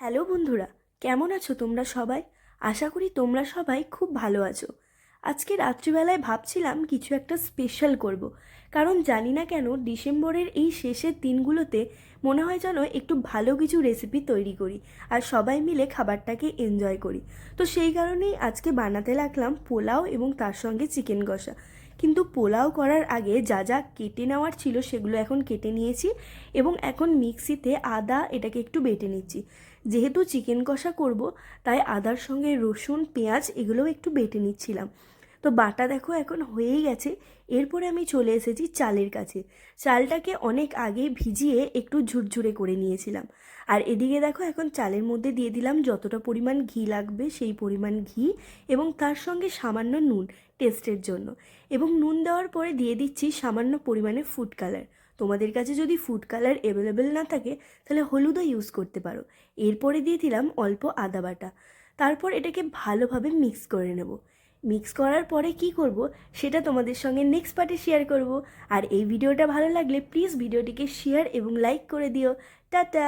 Hello বন্ধুরা, কেমন আছো তোমরা সবাই? আশা করি তোমরা সবাই খুব ভালো আছো। আজকে রাত্রিবেলায় ভাবছিলাম কিছু একটা স্পেশাল করব। কারণ জানি না কেন ডিসেম্বরের এই শেষের দিনগুলোতে মনে হয় যেন একটু ভালো কিছু রেসিপি তৈরি করি আর সবাই মিলে খাবারটাকে এনজয় করি। তো সেই কারণেই আজকে বানাতে লাগলাম পোলাও এবং তার সঙ্গে চিকেন কষা। কিন্তু পোলাও করার আগে যা যা কেটে নেওয়ার ছিল সেগুলো এখন কেটে নিয়েছি এবং এখন মিক্সিতে আদা এটাকে একটু বেটে নিচ্ছি। যেহেতু চিকেন কষা করব, তাই আদার সঙ্গে রসুন পেঁয়াজ এগুলোও একটু বেটে নিচ্ছিলাম। তো বাটা দেখো এখন হয়েই গেছে। এরপরে আমি চলে এসেছি চালের কাছে। চালটাকে অনেক আগে ভিজিয়ে একটু ঝুরঝুরে করে নিয়েছিলাম। আর এদিকে দেখো এখন চালের মধ্যে দিয়ে দিলাম যতটা পরিমাণ ঘি লাগবে সেই পরিমাণ ঘি এবং তার সঙ্গে সামান্য নুন টেস্টের জন্য। এবং নুন দেওয়ার পরে দিয়ে দিচ্ছি সামান্য পরিমাণে ফুড কালার। তোমাদের কাছে যদি ফুড কালার অ্যাভেলেবেল না থাকে তাহলে হলুদও ইউজ করতে পারো। এরপরে দিয়ে দিলাম অল্প আদা বাটা। তারপর এটাকে ভালোভাবে মিক্স করে নেব। মিক্স করার পরে কি করব সেটা তোমাদের সঙ্গে নেক্সট পার্টে শেয়ার করব। আর এই ভিডিওটা ভালো লাগলে প্লিজ ভিডিওটিকে শেয়ার এবং লাইক করে দিও। টাটা।